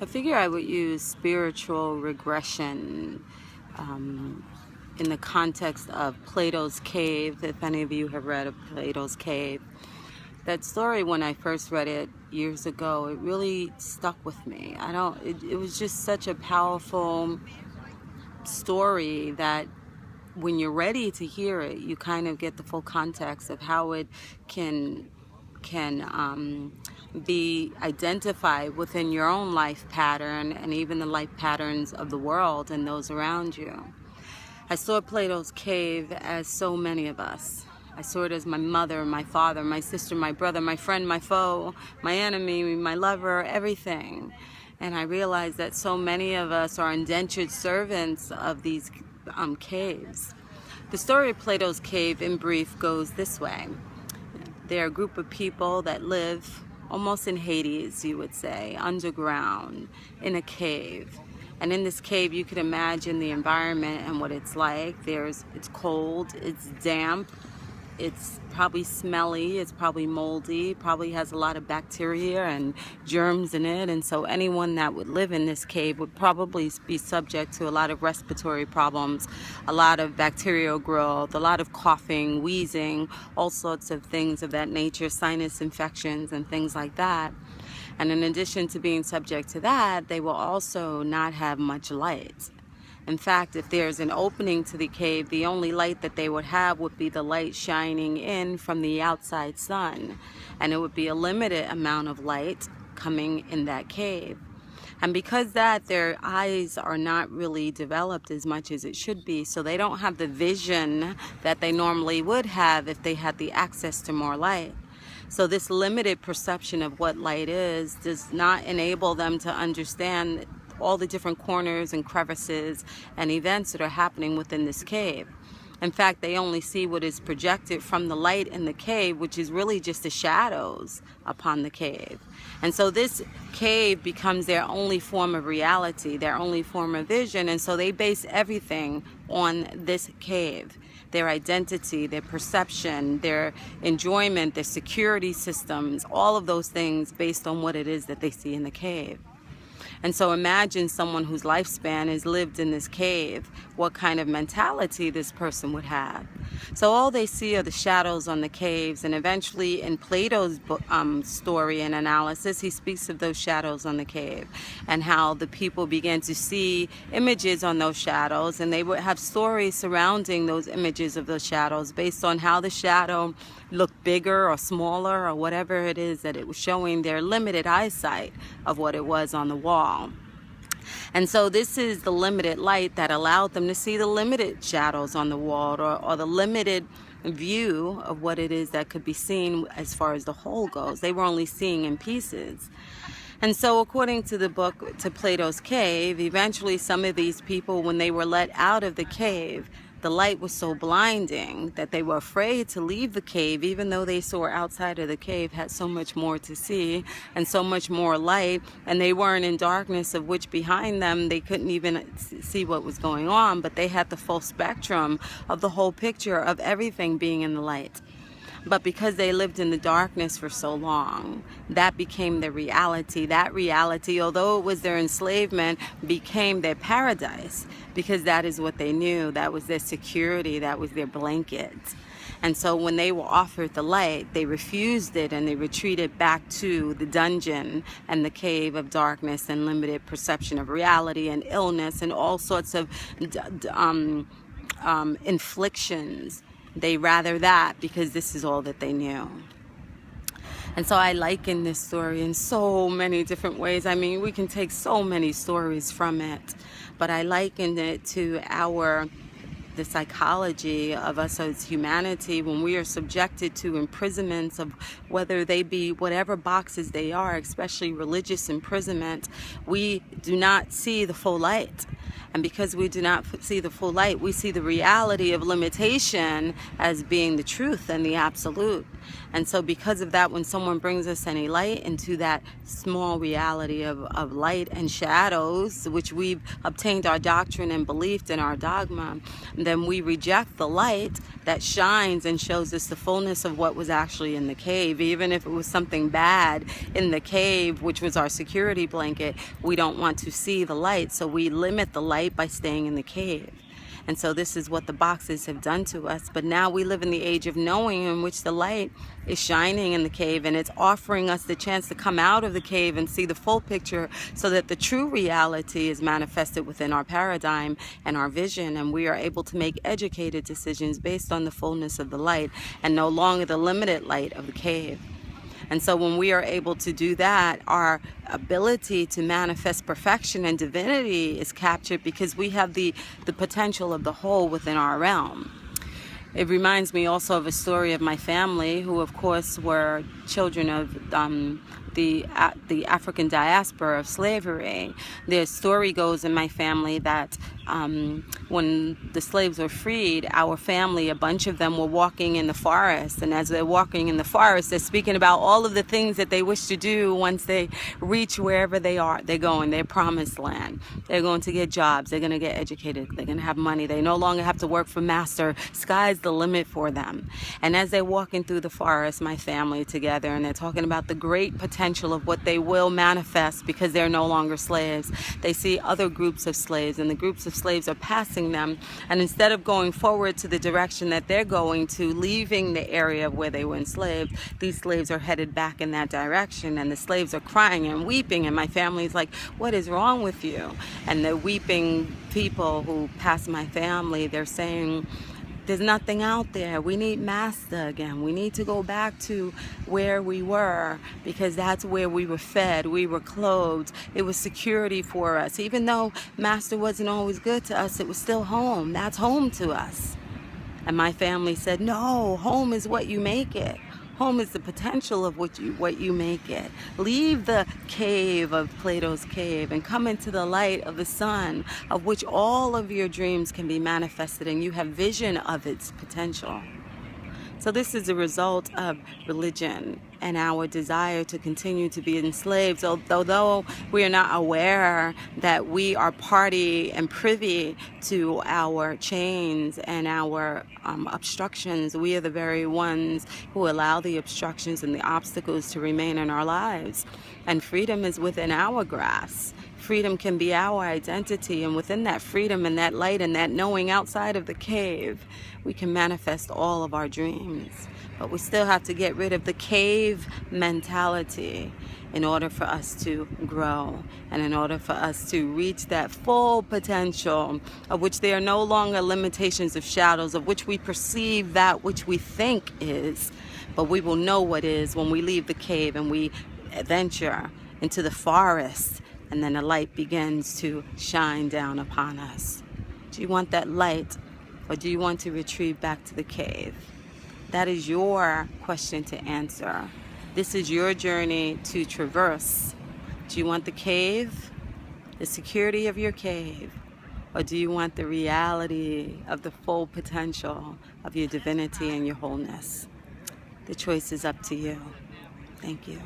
I figure I would use spiritual regression in the context of Plato's Cave. If any of you have read of Plato's Cave, that story, when I first read it years ago, it really stuck with me. It was just such a powerful story that when you're ready to hear it, you kind of get the full context of how it can be identified within your own life pattern and even the life patterns of the world and those around you. I saw Plato's Cave as so many of us. I saw it as my mother, my father, my sister, my brother, my friend, my foe, my enemy, my lover, everything. And I realized that so many of us are indentured servants of these caves. The story of Plato's Cave, in brief, goes this way. They're a group of people that live almost in Hades, you would say, underground, in a cave. And in this cave, you could imagine the environment and what it's like. It's cold, it's damp, it's probably smelly, it's probably moldy, probably has a lot of bacteria and germs in it. And so anyone that would live in this cave would probably be subject to a lot of respiratory problems, a lot of bacterial growth, a lot of coughing, wheezing, all sorts of things of that nature, sinus infections and things like that. And in addition to being subject to that, they will also not have much light. In fact, if there's an opening to the cave, the only light that they would have would be the light shining in from the outside sun. And it would be a limited amount of light coming in that cave. And because that, their eyes are not really developed as much as it should be, so they don't have the vision that they normally would have if they had the access to more light. So this limited perception of what light is does not enable them to understand all the different corners and crevices and events that are happening within this cave. In fact, they only see what is projected from the light in the cave, which is really just the shadows upon the cave. And so this cave becomes their only form of reality, their only form of vision, and so they base everything on this cave. Their identity, their perception, their enjoyment, their security systems, all of those things based on what it is that they see in the cave. And so imagine someone whose lifespan is lived in this cave, what kind of mentality this person would have. So all they see are the shadows on the caves, and eventually in Plato's story and analysis, he speaks of those shadows on the cave and how the people began to see images on those shadows, and they would have stories surrounding those images of those shadows based on how the shadow looked bigger or smaller or whatever it is that it was showing their limited eyesight of what it was on the wall. And so this is the limited light that allowed them to see the limited shadows on the wall or the limited view of what it is that could be seen as far as the whole goes. They were only seeing in pieces. And so according to the book, to Plato's Cave, eventually some of these people, when they were let out of the cave, the light was so blinding that they were afraid to leave the cave, even though they saw outside of the cave had so much more to see and so much more light, and they weren't in darkness, of which behind them they couldn't even see what was going on, but they had the full spectrum of the whole picture of everything being in the light. But because they lived in the darkness for so long, that became their reality. That reality, although it was their enslavement, became their paradise, because that is what they knew. That was their security. That was their blanket. And so when they were offered the light, they refused it, and they retreated back to the dungeon and the cave of darkness and limited perception of reality and illness and all sorts of inflictions. They rather that because this is all that they knew. And so I liken this story in so many different ways. I mean, we can take so many stories from it, but I liken it to the psychology of us as humanity when we are subjected to imprisonments of whether they be whatever boxes they are, especially religious imprisonment. We do not see the full light. And because we do not see the full light, we see the reality of limitation as being the truth and the absolute. And so because of that, when someone brings us any light into that small reality of light and shadows, which we've obtained our doctrine and believed in our dogma, then we reject the light that shines and shows us the fullness of what was actually in the cave. Even if it was something bad in the cave, which was our security blanket, we don't want to see the light, so we limit the light by staying in the cave. And so this is what the boxes have done to us. But now we live in the age of knowing, in which the light is shining in the cave, and it's offering us the chance to come out of the cave and see the full picture, so that the true reality is manifested within our paradigm and our vision, and we are able to make educated decisions based on the fullness of the light and no longer the limited light of the cave. And so when we are able to do that, our ability to manifest perfection and divinity is captured, because we have the potential of the whole within our realm. It reminds me also of a story of my family, who of course were children of the African diaspora of slavery. The story goes in my family that when the slaves were freed, our family, a bunch of them, were walking in the forest. And as they're walking in the forest, they're speaking about all of the things that they wish to do once they reach wherever they are. They're going, their promised land. They're going to get jobs. They're going to get educated. They're going to have money. They no longer have to work for master. Sky's the limit for them. And as they're walking through the forest, my family together, and they're talking about the great potential of what they will manifest because they're no longer slaves, they see other groups of slaves, and the groups of slaves are passing them, and instead of going forward to the direction that they're going to, leaving the area where they were enslaved, these slaves are headed back in that direction, and the slaves are crying and weeping, and my family's like, what is wrong with you? And the weeping people who pass my family, they're saying, there's nothing out there. We need master again. We need to go back to where we were, because that's where we were fed, we were clothed, it was security for us. Even though master wasn't always good to us, it was still home. That's home to us. And my family said, no, home is what you make it. Home is the potential of what you make it. Leave the cave of Plato's cave and come into the light of the sun, of which all of your dreams can be manifested, and you have vision of its potential. So this is a result of religion and our desire to continue to be enslaved. So although we are not aware that we are party and privy to our chains and our obstructions, we are the very ones who allow the obstructions and the obstacles to remain in our lives. And freedom is within our grasp. Freedom can be our identity, and within that freedom and that light and that knowing outside of the cave, we can manifest all of our dreams. But we still have to get rid of the cave mentality in order for us to grow, and in order for us to reach that full potential, of which there are no longer limitations of shadows, of which we perceive that which we think is, but we will know what is when we leave the cave and we venture into the forest, and then the light begins to shine down upon us. Do you want that light, or do you want to retreat back to the cave? That is your question to answer. This is your journey to traverse. Do you want the cave, the security of your cave, or do you want the reality of the full potential of your divinity and your wholeness? The choice is up to you. Thank you.